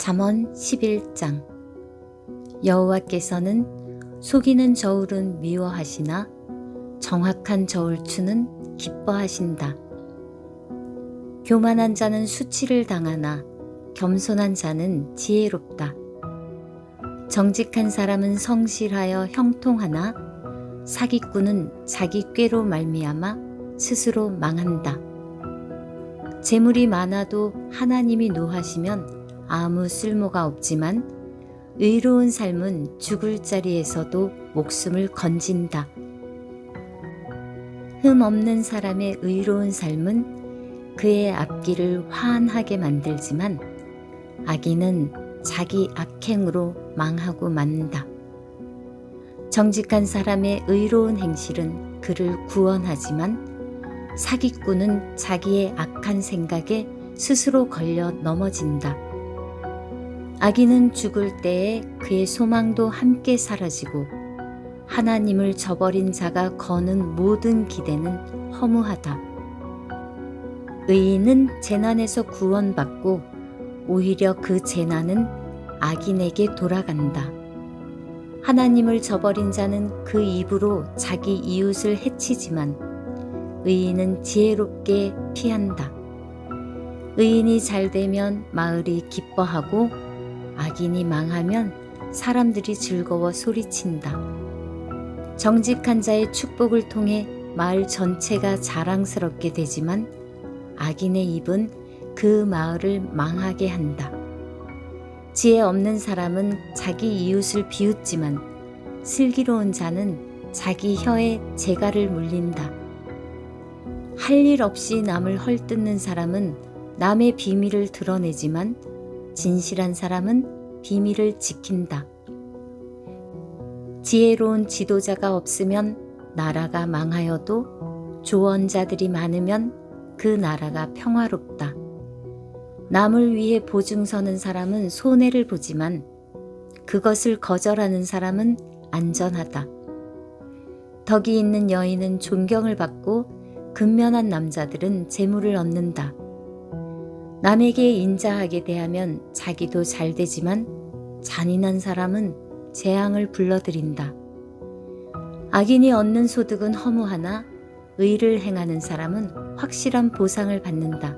잠언 11장. 여호와께서는 속이는 저울은 미워하시나 정확한 저울추는 기뻐하신다. 교만한 자는 수치를 당하나 겸손한 자는 지혜롭다. 정직한 사람은 성실하여 형통하나 사기꾼은 자기 꾀로 말미암아 스스로 망한다. 재물이 많아도 하나님이 노하시면 아무 쓸모가 없지만 의로운 삶은 죽을 자리에서도 목숨을 건진다. 흠 없는 사람의 의로운 삶은 그의 앞길을 환하게 만들지만 악인은 자기 악행으로 망하고 만다. 정직한 사람의 의로운 행실은 그를 구원하지만 사기꾼은 자기의 악한 생각에 스스로 걸려 넘어진다. 악인은 죽을 때에 그의 소망도 함께 사라지고 하나님을 저버린 자가 거는 모든 기대는 허무하다. 의인은 재난에서 구원받고 오히려 그 재난은 악인에게 돌아간다. 하나님을 저버린 자는 그 입으로 자기 이웃을 해치지만 의인은 지혜롭게 피한다. 의인이 잘되면 마을이 기뻐하고 악인이 망하면 사람들이 즐거워 소리친다. 정직한 자의 축복을 통해 마을 전체가 자랑스럽게 되지만 악인의 입은 그 마을을 망하게 한다. 지혜 없는 사람은 자기 이웃을 비웃지만 슬기로운 자는 자기 혀에 재갈을 물린다. 할 일 없이 남을 헐뜯는 사람은 남의 비밀을 드러내지만 진실한 사람은 비밀을 지킨다. 지혜로운 지도자가 없으면 나라가 망하여도 조언자들이 많으면 그 나라가 평화롭다. 남을 위해 보증서는 사람은 손해를 보지만 그것을 거절하는 사람은 안전하다. 덕이 있는 여인은 존경을 받고 근면한 남자들은 재물을 얻는다. 남에게 인자하게 대하면 자기도 잘 되지만 잔인한 사람은 재앙을 불러들인다. 악인이 얻는 소득은 허무하나 의를 행하는 사람은 확실한 보상을 받는다.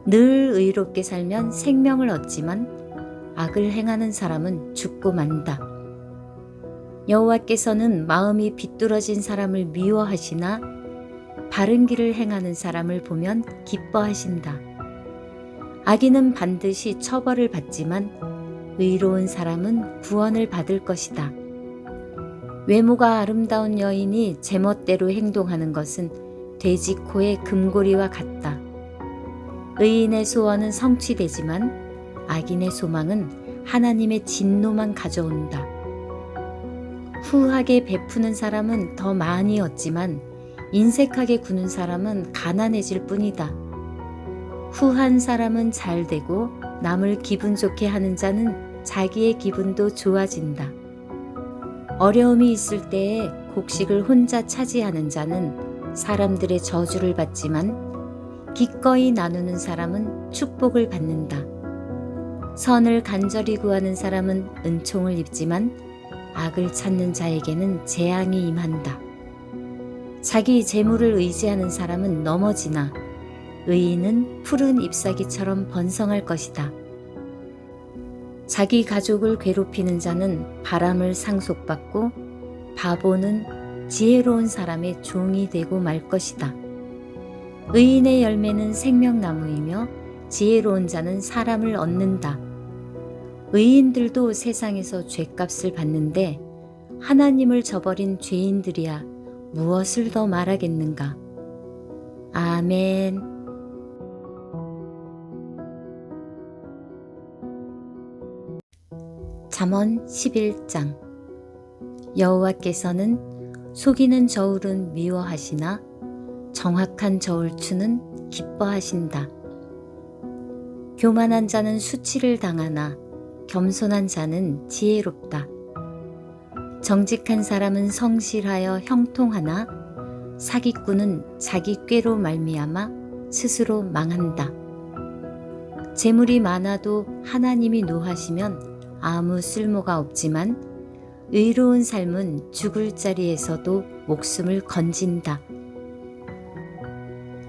늘 의롭게 살면 생명을 얻지만 악을 행하는 사람은 죽고 만다. 여호와께서는 마음이 비뚤어진 사람을 미워하시나 바른 길을 행하는 사람을 보면 기뻐하신다. 악인은 반드시 처벌을 받지만 의로운 사람은 구원을 받을 것이다. 외모가 아름다운 여인이 제멋대로 행동하는 것은 돼지 코의 금고리와 같다. 의인의 소원은 성취되지만 악인의 소망은 하나님의 진노만 가져온다. 후하게 베푸는 사람은 더 많이 얻지만 인색하게 구는 사람은 가난해질 뿐이다. 후한 사람은 잘 되고 남을 기분 좋게 하는 자는 자기의 기분도 좋아진다. 어려움이 있을 때에 곡식을 혼자 차지하는 자는 사람들의 저주를 받지만 기꺼이 나누는 사람은 축복을 받는다. 선을 간절히 구하는 사람은 은총을 입지만 악을 찾는 자에게는 재앙이 임한다. 자기 재물을 의지하는 사람은 넘어지나 의인은 푸른 잎사귀처럼 번성할 것이다. 자기 가족을 괴롭히는 자는 바람을 상속받고 바보는 지혜로운 사람의 종이 되고 말 것이다. 의인의 열매는 생명나무이며 지혜로운 자는 사람을 얻는다. 의인들도 세상에서 죗값을 받는데 하나님을 저버린 죄인들이야 무엇을 더 말하겠는가. 아멘. 잠언 11장. 여호와께서는 속이는 저울은 미워하시나 정확한 저울추는 기뻐하신다. 교만한 자는 수치를 당하나 겸손한 자는 지혜롭다. 정직한 사람은 성실하여 형통하나 사기꾼은 자기 꾀로 말미암아 스스로 망한다. 재물이 많아도 하나님이 노하시면 아무 쓸모가 없지만 의로운 삶은 죽을 자리에서도 목숨을 건진다.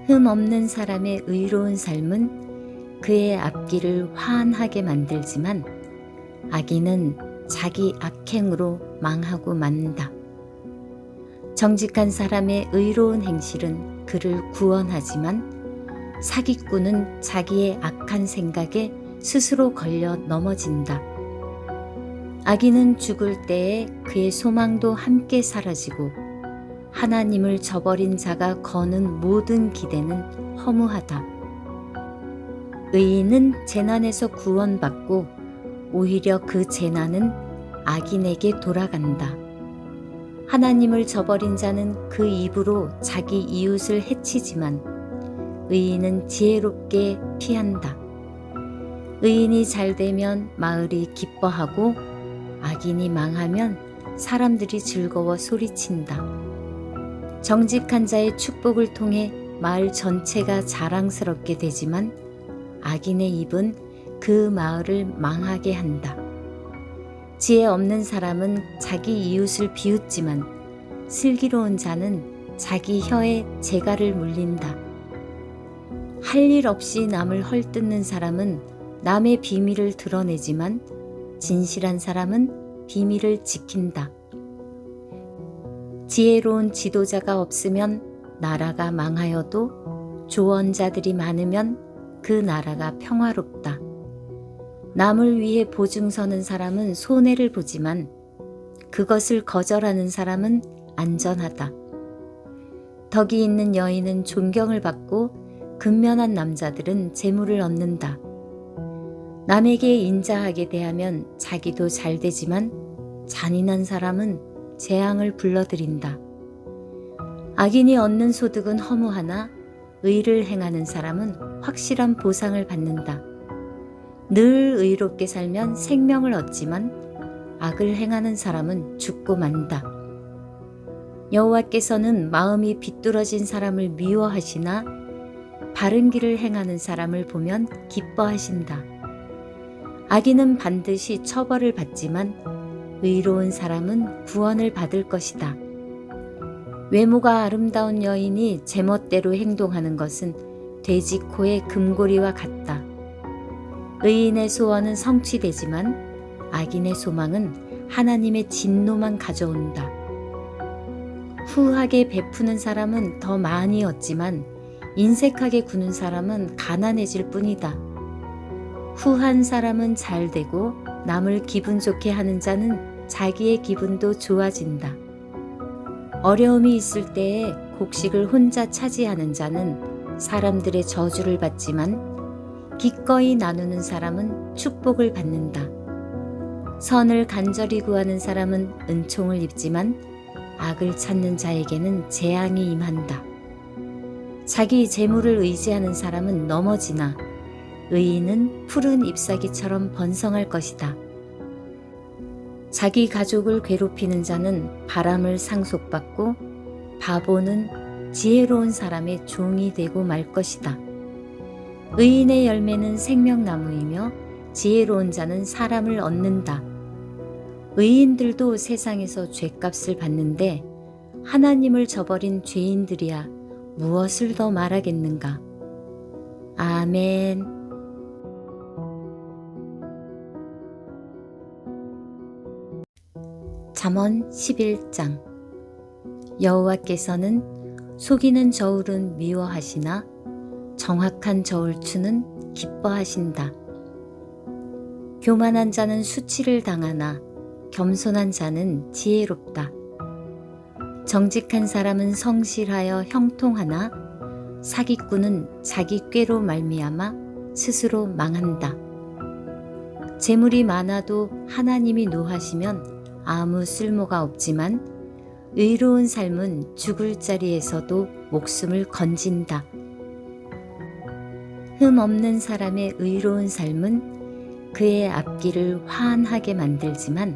흠 없는 사람의 의로운 삶은 그의 앞길을 환하게 만들지만 악인은 자기 악행으로 망하고 만다. 정직한 사람의 의로운 행실은 그를 구원하지만 사기꾼은 자기의 악한 생각에 스스로 걸려 넘어진다. 악인은 죽을 때에 그의 소망도 함께 사라지고 하나님을 저버린 자가 거는 모든 기대는 허무하다. 의인은 재난에서 구원받고 오히려 그 재난은 악인에게 돌아간다. 하나님을 저버린 자는 그 입으로 자기 이웃을 해치지만 의인은 지혜롭게 피한다. 의인이 잘되면 마을이 기뻐하고 악인이 망하면 사람들이 즐거워 소리친다. 정직한 자의 축복을 통해 마을 전체가 자랑스럽게 되지만 악인의 입은 그 마을을 망하게 한다. 지혜 없는 사람은 자기 이웃을 비웃지만 슬기로운 자는 자기 혀에 재갈을 물린다. 할 일 없이 남을 헐뜯는 사람은 남의 비밀을 드러내지만 진실한 사람은 비밀을 지킨다. 지혜로운 지도자가 없으면 나라가 망하여도 조언자들이 많으면 그 나라가 평화롭다. 남을 위해 보증서는 사람은 손해를 보지만 그것을 거절하는 사람은 안전하다. 덕이 있는 여인은 존경을 받고 근면한 남자들은 재물을 얻는다. 남에게 인자하게 대하면 자기도 잘 되지만 잔인한 사람은 재앙을 불러들인다. 악인이 얻는 소득은 허무하나 의를 행하는 사람은 확실한 보상을 받는다. 늘 의롭게 살면 생명을 얻지만 악을 행하는 사람은 죽고 만다. 여호와께서는 마음이 비뚤어진 사람을 미워하시나 바른 길을 행하는 사람을 보면 기뻐하신다. 악인은 반드시 처벌을 받지만 의로운 사람은 구원을 받을 것이다. 외모가 아름다운 여인이 제멋대로 행동하는 것은 돼지 코의 금고리와 같다. 의인의 소원은 성취되지만 악인의 소망은 하나님의 진노만 가져온다. 후하게 베푸는 사람은 더 많이 얻지만 인색하게 구는 사람은 가난해질 뿐이다. 후한 사람은 잘 되고 남을 기분 좋게 하는 자는 자기의 기분도 좋아진다. 어려움이 있을 때에 곡식을 혼자 차지하는 자는 사람들의 저주를 받지만 기꺼이 나누는 사람은 축복을 받는다. 선을 간절히 구하는 사람은 은총을 입지만 악을 찾는 자에게는 재앙이 임한다. 자기 재물을 의지하는 사람은 넘어지나 의인은 푸른 잎사귀처럼 번성할 것이다. 자기 가족을 괴롭히는 자는 바람을 상속받고 바보는 지혜로운 사람의 종이 되고 말 것이다. 의인의 열매는 생명나무이며 지혜로운 자는 사람을 얻는다. 의인들도 세상에서 죗값을 받는데 하나님을 저버린 죄인들이야 무엇을 더 말하겠는가. 아멘. 잠언 11장. 여호와께서는 속이는 저울은 미워하시나 정확한 저울추는 기뻐하신다. 교만한 자는 수치를 당하나 겸손한 자는 지혜롭다. 정직한 사람은 성실하여 형통하나 사기꾼은 자기 꾀로 말미암아 스스로 망한다. 재물이 많아도 하나님이 노하시면 아무 쓸모가 없지만 의로운 삶은 죽을 자리에서도 목숨을 건진다. 흠 없는 사람의 의로운 삶은 그의 앞길을 환하게 만들지만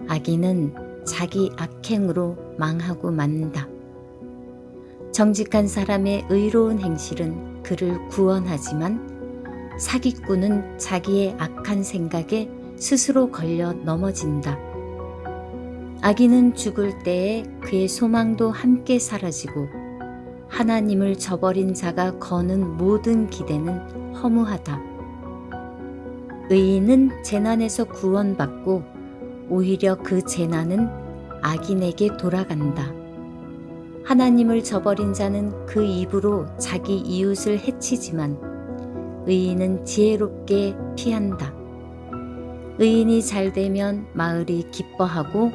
악인은 자기 악행으로 망하고 만다. 정직한 사람의 의로운 행실은 그를 구원하지만 사기꾼은 자기의 악한 생각에 스스로 걸려 넘어진다. 악인은 죽을 때에 그의 소망도 함께 사라지고 하나님을 저버린 자가 거는 모든 기대는 허무하다. 의인은 재난에서 구원받고 오히려 그 재난은 악인에게 돌아간다. 하나님을 저버린 자는 그 입으로 자기 이웃을 해치지만 의인은 지혜롭게 피한다. 의인이 잘되면 마을이 기뻐하고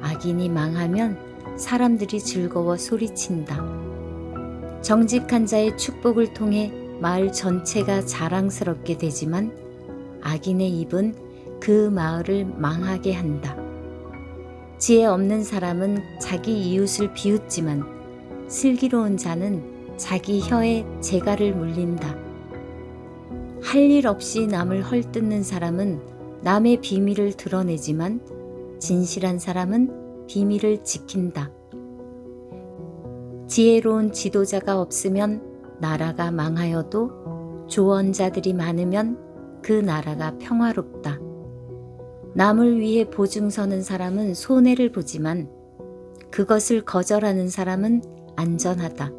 악인이 망하면 사람들이 즐거워 소리친다. 정직한 자의 축복을 통해 마을 전체가 자랑스럽게 되지만 악인의 입은 그 마을을 망하게 한다. 지혜 없는 사람은 자기 이웃을 비웃지만 슬기로운 자는 자기 혀에 재갈을 물린다. 할 일 없이 남을 헐뜯는 사람은 남의 비밀을 드러내지만 진실한 사람은 비밀을 지킨다. 지혜로운 지도자가 없으면 나라가 망하여도 조언자들이 많으면 그 나라가 평화롭다. 남을 위해 보증서는 사람은 손해를 보지만 그것을 거절하는 사람은 안전하다.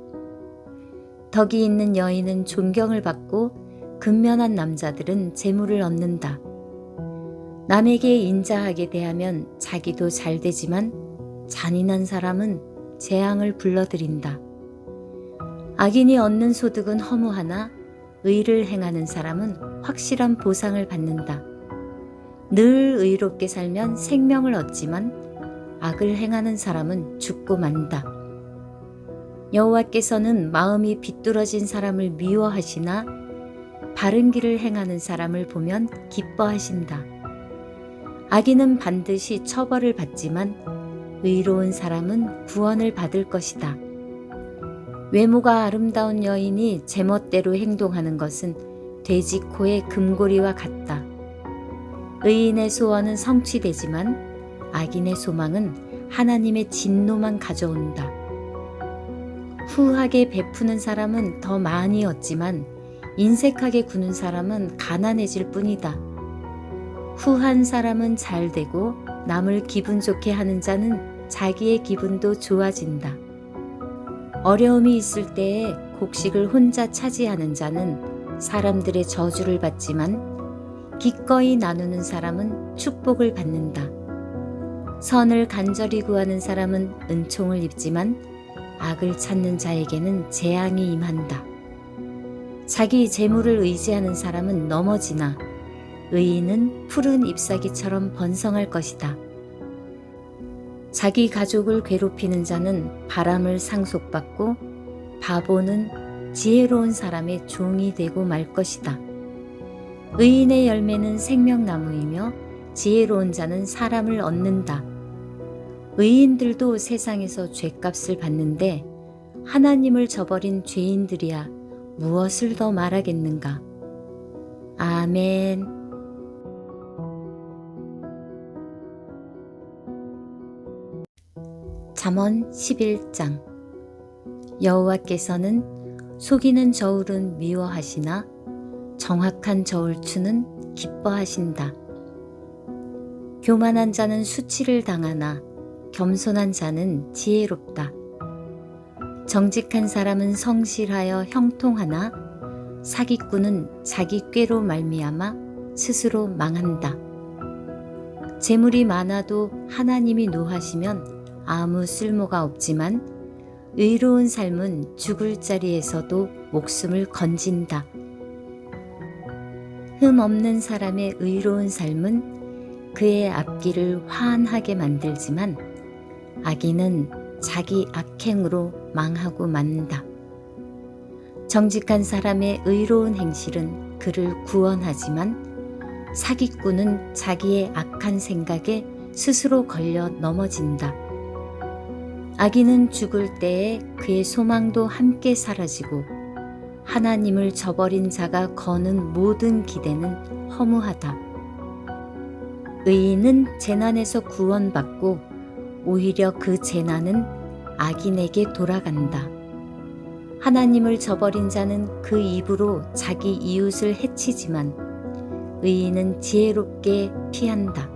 덕이 있는 여인은 존경을 받고 근면한 남자들은 재물을 얻는다. 남에게 인자하게 대하면 자기도 잘 되지만 잔인한 사람은 재앙을 불러들인다. 악인이 얻는 소득은 허무하나 의를 행하는 사람은 확실한 보상을 받는다. 늘 의롭게 살면 생명을 얻지만 악을 행하는 사람은 죽고 만다. 여호와께서는 마음이 비뚤어진 사람을 미워하시나 바른 길을 행하는 사람을 보면 기뻐하신다. 악인은 반드시 처벌을 받지만 의로운 사람은 구원을 받을 것이다. 외모가 아름다운 여인이 제멋대로 행동하는 것은 돼지 코의 금고리와 같다. 의인의 소원은 성취되지만 악인의 소망은 하나님의 진노만 가져온다. 후하게 베푸는 사람은 더 많이 얻지만 인색하게 구는 사람은 가난해질 뿐이다. 후한 사람은 잘 되고 남을 기분 좋게 하는 자는 자기의 기분도 좋아진다. 어려움이 있을 때에 곡식을 혼자 차지하는 자는 사람들의 저주를 받지만 기꺼이 나누는 사람은 축복을 받는다. 선을 간절히 구하는 사람은 은총을 입지만 악을 찾는 자에게는 재앙이 임한다. 자기 재물을 의지하는 사람은 넘어지나 의인은 푸른 잎사귀처럼 번성할 것이다. 자기 가족을 괴롭히는 자는 바람을 상속받고 바보는 지혜로운 사람의 종이 되고 말 것이다. 의인의 열매는 생명나무이며 지혜로운 자는 사람을 얻는다. 의인들도 세상에서 죗값을 받는데 하나님을 저버린 죄인들이야 무엇을 더 말하겠는가. 아멘. 잠언 11장. 여호와께서는 속이는 저울은 미워하시나 정확한 저울추는 기뻐하신다. 교만한 자는 수치를 당하나 겸손한 자는 지혜롭다. 정직한 사람은 성실하여 형통하나 사기꾼은 자기 꾀로 말미암아 스스로 망한다. 재물이 많아도 하나님이 노하시면 아무 쓸모가 없지만 의로운 삶은 죽을 자리에서도 목숨을 건진다. 흠 없는 사람의 의로운 삶은 그의 앞길을 환하게 만들지만 악인은 자기 악행으로 망하고 만다. 정직한 사람의 의로운 행실은 그를 구원하지만 사기꾼은 자기의 악한 생각에 스스로 걸려 넘어진다. 악인은 죽을 때에 그의 소망도 함께 사라지고 하나님을 저버린 자가 거는 모든 기대는 허무하다. 의인은 재난에서 구원받고 오히려 그 재난은 악인에게 돌아간다. 하나님을 저버린 자는 그 입으로 자기 이웃을 해치지만 의인은 지혜롭게 피한다.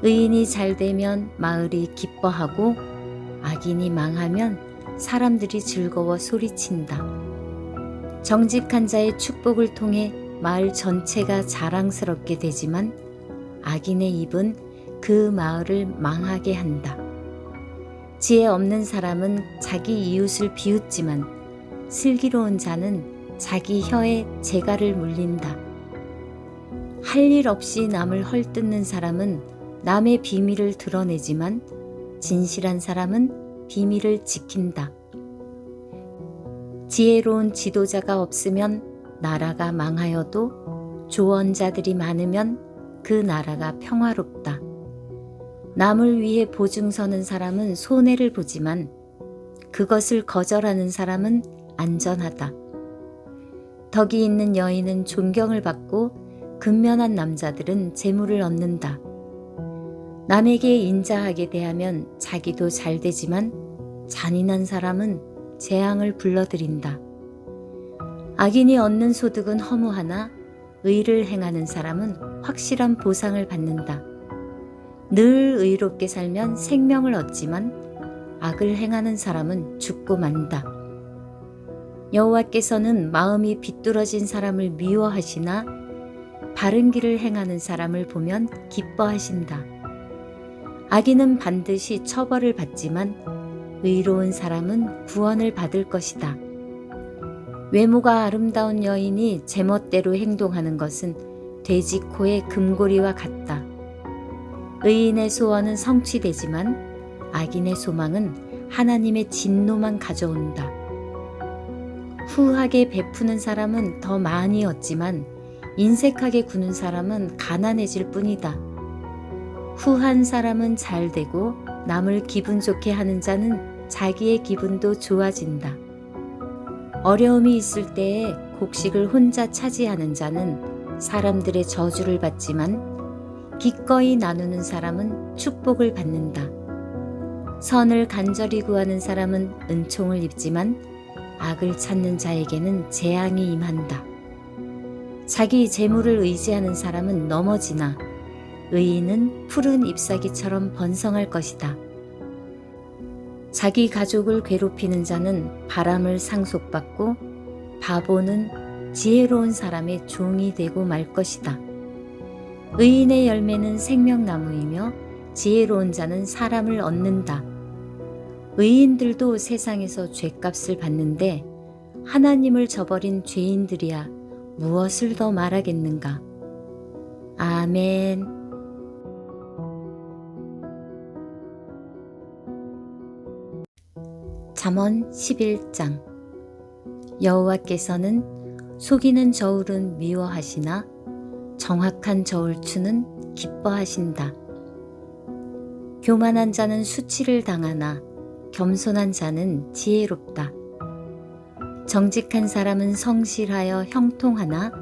의인이 잘되면 마을이 기뻐하고 악인이 망하면 사람들이 즐거워 소리친다. 정직한 자의 축복을 통해 마을 전체가 자랑스럽게 되지만 악인의 입은 그 마을을 망하게 한다. 지혜 없는 사람은 자기 이웃을 비웃지만 슬기로운 자는 자기 혀에 재갈을 물린다. 할 일 없이 남을 헐뜯는 사람은 남의 비밀을 드러내지만 진실한 사람은 비밀을 지킨다. 지혜로운 지도자가 없으면 나라가 망하여도 조언자들이 많으면 그 나라가 평화롭다. 남을 위해 보증 서는 사람은 손해를 보지만 그것을 거절하는 사람은 안전하다. 덕이 있는 여인은 존경을 받고 근면한 남자들은 재물을 얻는다. 남에게 인자하게 대하면 자기도 잘 되지만 잔인한 사람은 재앙을 불러들인다. 악인이 얻는 소득은 허무하나 의를 행하는 사람은 확실한 보상을 받는다. 늘 의롭게 살면 생명을 얻지만 악을 행하는 사람은 죽고 만다. 여호와께서는 마음이 비뚤어진 사람을 미워하시나 바른 길을 행하는 사람을 보면 기뻐하신다. 악인은 반드시 처벌을 받지만 의로운 사람은 구원을 받을 것이다. 외모가 아름다운 여인이 제멋대로 행동하는 것은 돼지 코의 금고리와 같다. 의인의 소원은 성취되지만 악인의 소망은 하나님의 진노만 가져온다. 후하게 베푸는 사람은 더 많이 얻지만 인색하게 구는 사람은 가난해질 뿐이다. 후한 사람은 잘 되고 남을 기분 좋게 하는 자는 자기의 기분도 좋아진다. 어려움이 있을 때에 곡식을 혼자 차지하는 자는 사람들의 저주를 받지만 기꺼이 나누는 사람은 축복을 받는다. 선을 간절히 구하는 사람은 은총을 입지만 악을 찾는 자에게는 재앙이 임한다. 자기 재물을 의지하는 사람은 넘어지나 의인은 푸른 잎사귀처럼 번성할 것이다. 자기 가족을 괴롭히는 자는 바람을 상속받고 바보는 지혜로운 사람의 종이 되고 말 것이다. 의인의 열매는 생명나무이며 지혜로운 자는 사람을 얻는다. 의인들도 세상에서 죗값을 받는데 하나님을 저버린 죄인들이야 무엇을 더 말하겠는가. 아멘. 잠언 11장. 여호와께서는 속이는 저울은 미워하시나 정확한 저울추는 기뻐하신다. 교만한 자는 수치를 당하나 겸손한 자는 지혜롭다. 정직한 사람은 성실하여 형통하나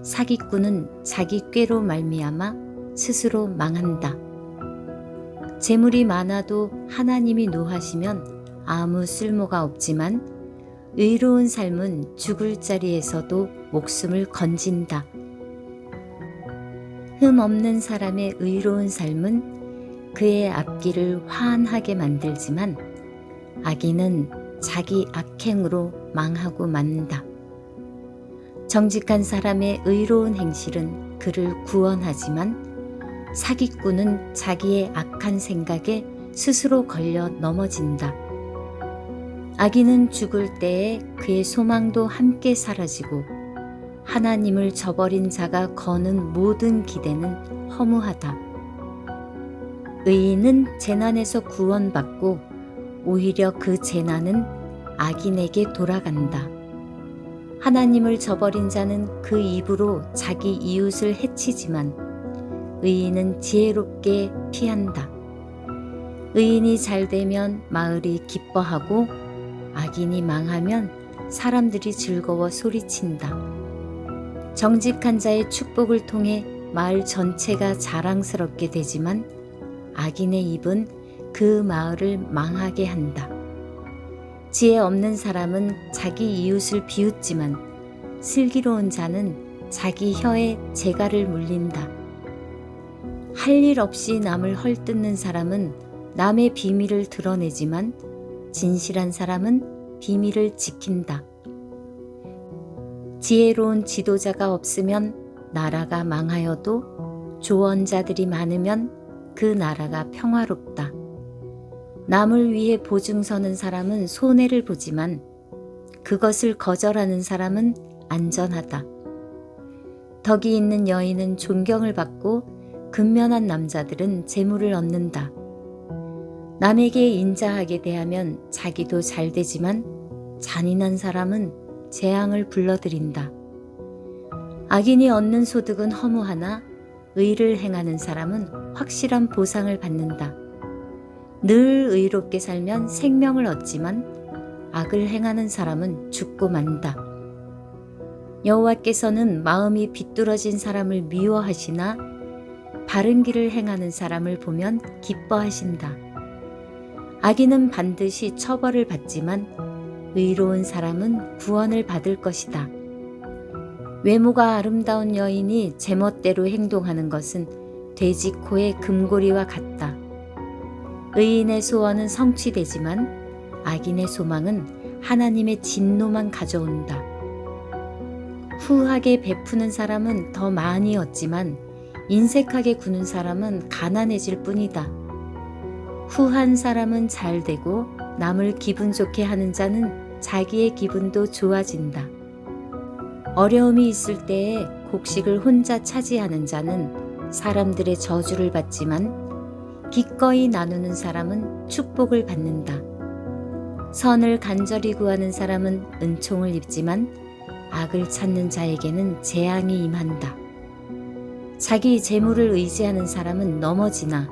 사기꾼은 자기 꾀로 말미암아 스스로 망한다. 재물이 많아도 하나님이 노하시면 아무 쓸모가 없지만 의로운 삶은 죽을 자리에서도 목숨을 건진다. 흠 없는 사람의 의로운 삶은 그의 앞길을 환하게 만들지만 악인은 자기 악행으로 망하고 만다. 정직한 사람의 의로운 행실은 그를 구원하지만 사기꾼은 자기의 악한 생각에 스스로 걸려 넘어진다. 악인은 죽을 때에 그의 소망도 함께 사라지고 하나님을 저버린 자가 거는 모든 기대는 허무하다. 의인은 재난에서 구원받고 오히려 그 재난은 악인에게 돌아간다. 하나님을 저버린 자는 그 입으로 자기 이웃을 해치지만 의인은 지혜롭게 피한다. 의인이 잘되면 마을이 기뻐하고 악인이 망하면 사람들이 즐거워 소리친다. 정직한 자의 축복을 통해 마을 전체가 자랑스럽게 되지만 악인의 입은 그 마을을 망하게 한다. 지혜 없는 사람은 자기 이웃을 비웃지만 슬기로운 자는 자기 혀에 재갈을 물린다. 할 일 없이 남을 헐뜯는 사람은 남의 비밀을 드러내지만 진실한 사람은 비밀을 지킨다. 지혜로운 지도자가 없으면 나라가 망하여도 조언자들이 많으면 그 나라가 평화롭다. 남을 위해 보증서는 사람은 손해를 보지만 그것을 거절하는 사람은 안전하다. 덕이 있는 여인은 존경을 받고 근면한 남자들은 재물을 얻는다. 남에게 인자하게 대하면 자기도 잘 되지만 잔인한 사람은 재앙을 불러들인다. 악인이 얻는 소득은 허무하나 의를 행하는 사람은 확실한 보상을 받는다. 늘 의롭게 살면 생명을 얻지만 악을 행하는 사람은 죽고 만다. 여호와께서는 마음이 비뚤어진 사람을 미워하시나 바른 길을 행하는 사람을 보면 기뻐하신다. 악인은 반드시 처벌을 받지만 의로운 사람은 구원을 받을 것이다. 외모가 아름다운 여인이 제멋대로 행동하는 것은 돼지 코의 금고리와 같다. 의인의 소원은 성취되지만 악인의 소망은 하나님의 진노만 가져온다. 후하게 베푸는 사람은 더 많이 얻지만 인색하게 구는 사람은 가난해질 뿐이다. 후한 사람은 잘 되고 남을 기분 좋게 하는 자는 자기의 기분도 좋아진다. 어려움이 있을 때에 곡식을 혼자 차지하는 자는 사람들의 저주를 받지만 기꺼이 나누는 사람은 축복을 받는다. 선을 간절히 구하는 사람은 은총을 입지만 악을 찾는 자에게는 재앙이 임한다. 자기 재물을 의지하는 사람은 넘어지나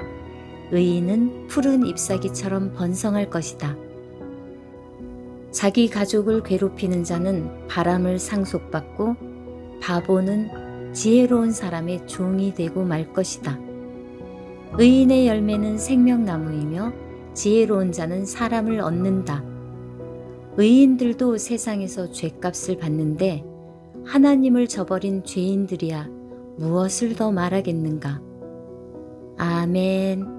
의인은 푸른 잎사귀처럼 번성할 것이다. 자기 가족을 괴롭히는 자는 바람을 상속받고 바보는 지혜로운 사람의 종이 되고 말 것이다. 의인의 열매는 생명나무이며 지혜로운 자는 사람을 얻는다. 의인들도 세상에서 죗값을 받는데 하나님을 저버린 죄인들이야 무엇을 더 말하겠는가. 아멘.